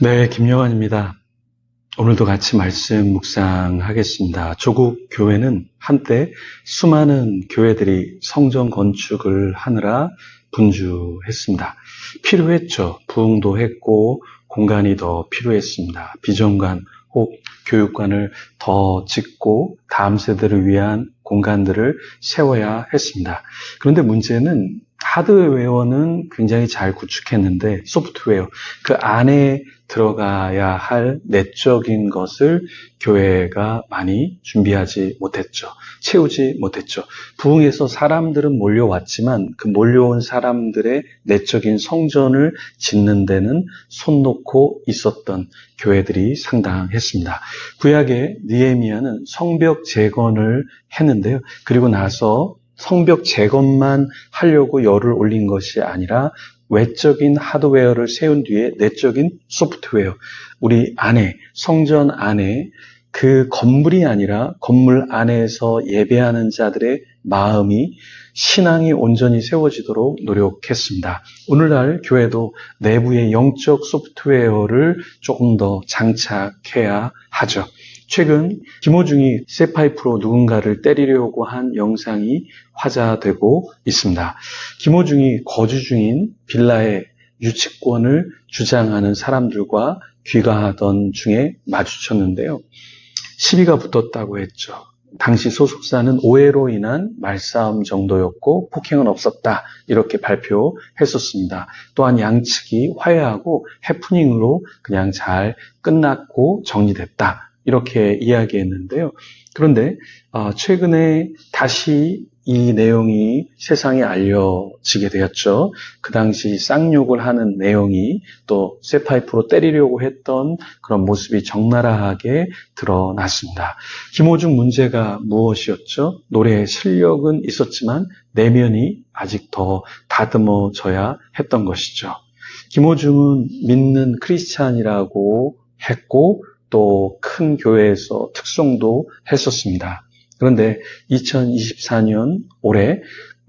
네, 김영환입니다. 오늘도 같이 말씀 묵상하겠습니다. 조국 교회는 한때 수많은 교회들이 성전 건축을 하느라 분주했습니다. 필요했죠. 부흥도 했고 공간이 더 필요했습니다. 비전관 혹 교육관을 더 짓고 다음 세대를 위한 공간들을 세워야 했습니다. 그런데 문제는 하드웨어는 굉장히 잘 구축했는데 소프트웨어, 그 안에 들어가야 할 내적인 것을 교회가 많이 준비하지 못했죠. 채우지 못했죠. 부흥에서 사람들은 몰려왔지만 그 몰려온 사람들의 내적인 성전을 짓는 데는 손 놓고 있었던 교회들이 상당했습니다. 구약의 느헤미야는 성벽 재건을 했는데요. 그리고 나서 성벽 재건만 하려고 열을 올린 것이 아니라 외적인 하드웨어를 세운 뒤에 내적인 소프트웨어, 우리 안에, 성전 안에 그 건물이 아니라 건물 안에서 예배하는 자들의 마음이 신앙이 온전히 세워지도록 노력했습니다. 오늘날 교회도 내부의 영적 소프트웨어를 조금 더 장착해야 하죠. 최근 김호중이 쇠파이프로 누군가를 때리려고 한 영상이 화제되고 있습니다. 김호중이 거주 중인 빌라의 유치권을 주장하는 사람들과 귀가하던 중에 마주쳤는데요. 시비가 붙었다고 했죠. 당시 소속사는 오해로 인한 말싸움 정도였고 폭행은 없었다, 이렇게 발표했었습니다. 또한 양측이 화해하고 해프닝으로 그냥 잘 끝났고 정리됐다, 이렇게 이야기했는데요. 그런데 최근에 다시 이 내용이 세상에 알려지게 되었죠. 그 당시 쌍욕을 하는 내용이 또 쇠파이프로 때리려고 했던 그런 모습이 적나라하게 드러났습니다. 김호중 문제가 무엇이었죠? 노래의 실력은 있었지만 내면이 아직 더 다듬어져야 했던 것이죠. 김호중은 믿는 크리스찬이라고 했고 또 큰 교회에서 특송도 했었습니다. 그런데 2024년 올해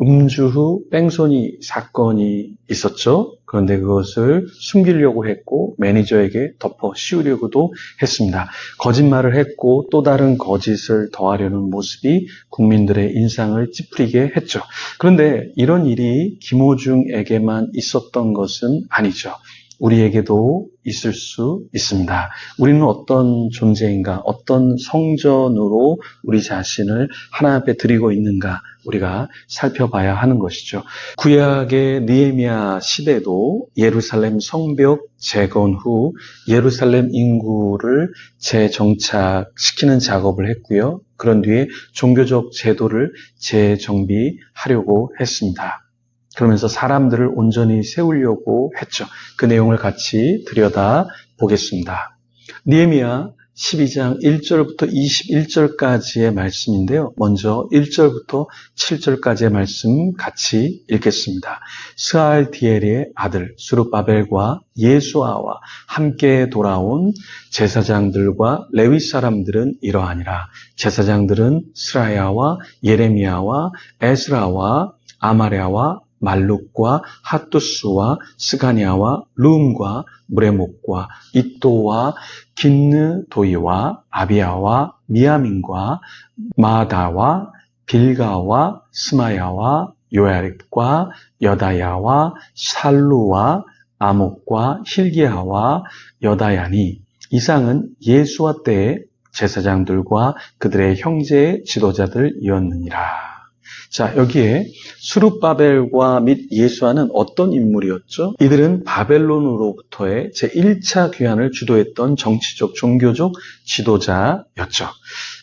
음주 후 뺑소니 사건이 있었죠. 그런데 그것을 숨기려고 했고 매니저에게 덮어 씌우려고도 했습니다. 거짓말을 했고 또 다른 거짓을 더하려는 모습이 국민들의 인상을 찌푸리게 했죠. 그런데 이런 일이 김호중에게만 있었던 것은 아니죠. 우리에게도 있을 수 있습니다. 우리는 어떤 존재인가, 어떤 성전으로 우리 자신을 하나님 앞에 드리고 있는가, 우리가 살펴봐야 하는 것이죠. 구약의 느헤미야 시대도 예루살렘 성벽 재건 후 예루살렘 인구를 재정착시키는 작업을 했고요. 그런 뒤에 종교적 제도를 재정비하려고 했습니다. 그러면서 사람들을 온전히 세우려고 했죠. 그 내용을 같이 들여다 보겠습니다. 느헤미야 12장 1절부터 21절까지의 말씀인데요. 먼저 1절부터 7절까지의 말씀 같이 읽겠습니다. 스알디엘의 아들 수룹바벨과 예수아와 함께 돌아온 제사장들과 레위 사람들은 이러하니라. 제사장들은 스라야와 예레미야와 에스라와 아마랴와 말룩과 핫두스와 스가냐와 룸과 무레목과 이또와 긴느도이와 아비야와 미야민과 마다와 빌가와 스마야와 요야립과 여다야와 살루와 아목과 힐기야와 여다야니, 이상은 예수와 때의 제사장들과 그들의 형제의 지도자들이었느니라. 자, 여기에 수룹바벨과 및 예수아는 어떤 인물이었죠? 이들은 바벨론으로부터의 제1차 귀환을 주도했던 정치적, 종교적 지도자였죠.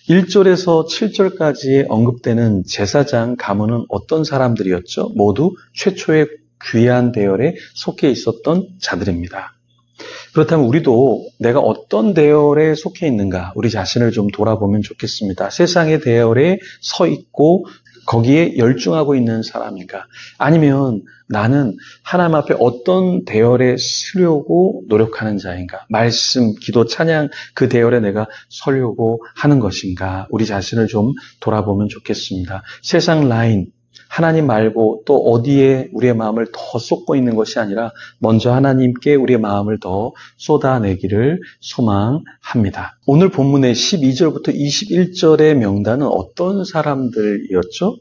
1절에서 7절까지 언급되는 제사장 가문은 어떤 사람들이었죠? 모두 최초의 귀환 대열에 속해 있었던 자들입니다. 그렇다면 우리도 내가 어떤 대열에 속해 있는가, 우리 자신을 좀 돌아보면 좋겠습니다. 세상의 대열에 서 있고 거기에 열중하고 있는 사람인가? 아니면 나는 하나님 앞에 어떤 대열에 서려고 노력하는 자인가? 말씀, 기도, 찬양 그 대열에 내가 서려고 하는 것인가? 우리 자신을 좀 돌아보면 좋겠습니다. 세상 라인, 하나님 말고 또 어디에 우리의 마음을 더 쏟고 있는 것이 아니라 먼저 하나님께 우리의 마음을 더 쏟아내기를 소망합니다. 오늘 본문의 12절부터 21절의 명단은 어떤 사람들이었죠?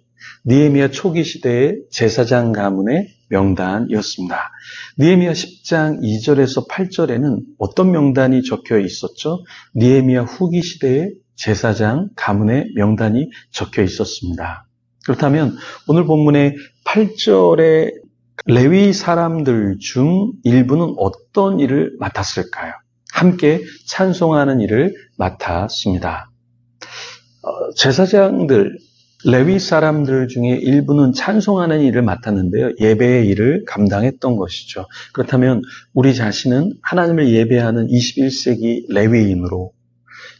느헤미야 초기 시대의 제사장 가문의 명단이었습니다. 느헤미야 10장 2절에서 8절에는 어떤 명단이 적혀 있었죠? 느헤미야 후기 시대의 제사장 가문의 명단이 적혀 있었습니다. 그렇다면 오늘 본문의 8절의 레위 사람들 중 일부는 어떤 일을 맡았을까요? 함께 찬송하는 일을 맡았습니다. 제사장들, 레위 사람들 중에 일부는 찬송하는 일을 맡았는데요. 예배의 일을 감당했던 것이죠. 그렇다면 우리 자신은 하나님을 예배하는 21세기 레위인으로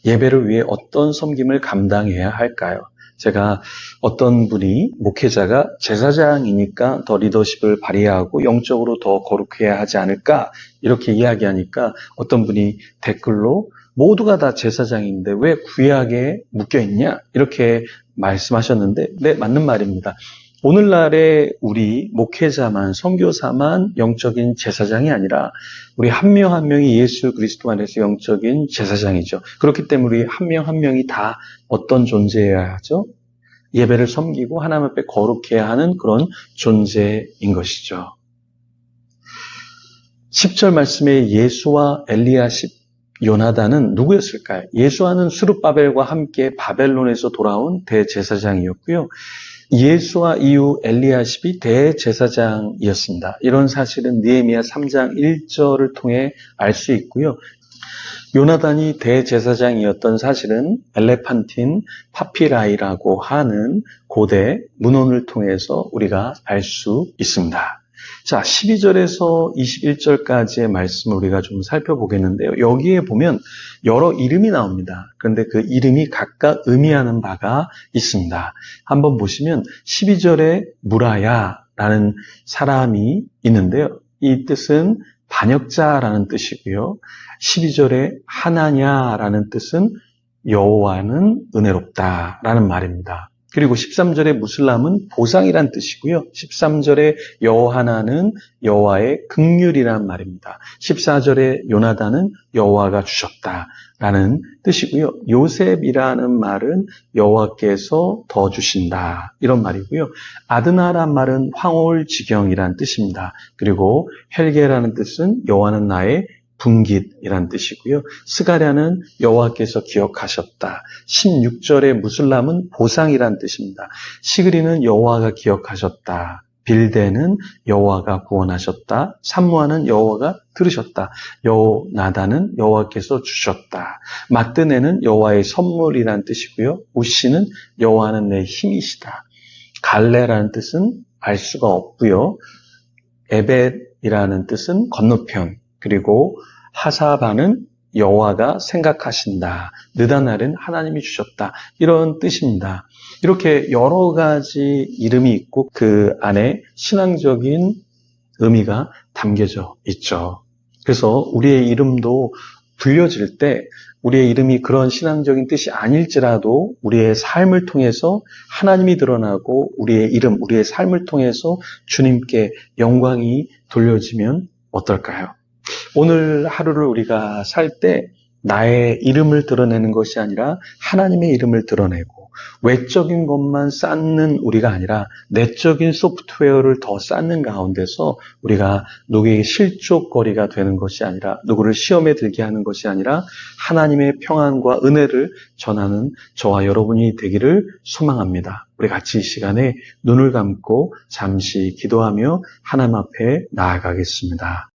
예배를 위해 어떤 섬김을 감당해야 할까요? 제가 어떤 분이 목회자가 제사장이니까 더 리더십을 발휘하고 영적으로 더 거룩해야 하지 않을까 이렇게 이야기하니까 어떤 분이 댓글로 모두가 다 제사장인데 왜 구약에 묶여있냐 이렇게 말씀하셨는데 네, 맞는 말입니다. 오늘날의 우리 목회자만, 선교사만 영적인 제사장이 아니라 우리 한 명 한 명이 예수 그리스도 안에서 영적인 제사장이죠. 그렇기 때문에 우리 한 명 한 명이 다 어떤 존재여야 하죠? 예배를 섬기고 하나님 앞에 거룩해야 하는 그런 존재인 것이죠. 10절 말씀에 예수와 엘리야십, 요나단은 누구였을까요? 예수와는 스룹바벨과 함께 바벨론에서 돌아온 대제사장이었고요. 예수와 이후 엘리야십이 대제사장이었습니다. 이런 사실은 느헤미야 3장 1절을 통해 알 수 있고요. 요나단이 대제사장이었던 사실은 엘레판틴 파피라이라고 하는 고대 문헌을 통해서 우리가 알 수 있습니다. 자, 12절에서 21절까지의 말씀을 우리가 좀 살펴보겠는데요. 여기에 보면 여러 이름이 나옵니다. 그런데 그 이름이 각각 의미하는 바가 있습니다. 한번 보시면 12절에 무라야라는 사람이 있는데요. 이 뜻은 반역자라는 뜻이고요. 12절에 하나냐라는 뜻은 여호와는 은혜롭다라는 말입니다. 그리고 13절의 무슬람은 보상이란 뜻이고요. 13절의 여호하나는 여호와의 긍휼이란 말입니다. 14절의 요나단은 여호와가 주셨다라는 뜻이고요. 요셉이라는 말은 여호와께서 더 주신다 이런 말이고요. 아드나란 말은 황홀지경이란 뜻입니다. 그리고 헬게라는 뜻은 여호와는 나의 분깃이란 뜻이고요. 스가랴는 여호와께서 기억하셨다. 16절의 무슬람은 보상이란 뜻입니다. 시그리는 여호와가 기억하셨다. 빌데는 여호와가 구원하셨다. 삼무아는 여호와가 들으셨다. 여호나단은 여호와께서 주셨다. 마뜨네는 여호와의 선물이란 뜻이고요. 우시는 여호와는 내 힘이시다. 갈레라는 뜻은 알 수가 없고요. 에벳이라는 뜻은 건너편, 그리고 하사바는 여호와가 생각하신다. 느다날은 하나님이 주셨다. 이런 뜻입니다. 이렇게 여러 가지 이름이 있고 그 안에 신앙적인 의미가 담겨져 있죠. 그래서 우리의 이름도 불려질 때 우리의 이름이 그런 신앙적인 뜻이 아닐지라도 우리의 삶을 통해서 하나님이 드러나고 우리의 이름, 우리의 삶을 통해서 주님께 영광이 돌려지면 어떨까요? 오늘 하루를 우리가 살 때 나의 이름을 드러내는 것이 아니라 하나님의 이름을 드러내고 외적인 것만 쌓는 우리가 아니라 내적인 소프트웨어를 더 쌓는 가운데서 우리가 누구에게 실족거리가 되는 것이 아니라 누구를 시험에 들게 하는 것이 아니라 하나님의 평안과 은혜를 전하는 저와 여러분이 되기를 소망합니다. 우리 같이 이 시간에 눈을 감고 잠시 기도하며 하나님 앞에 나아가겠습니다.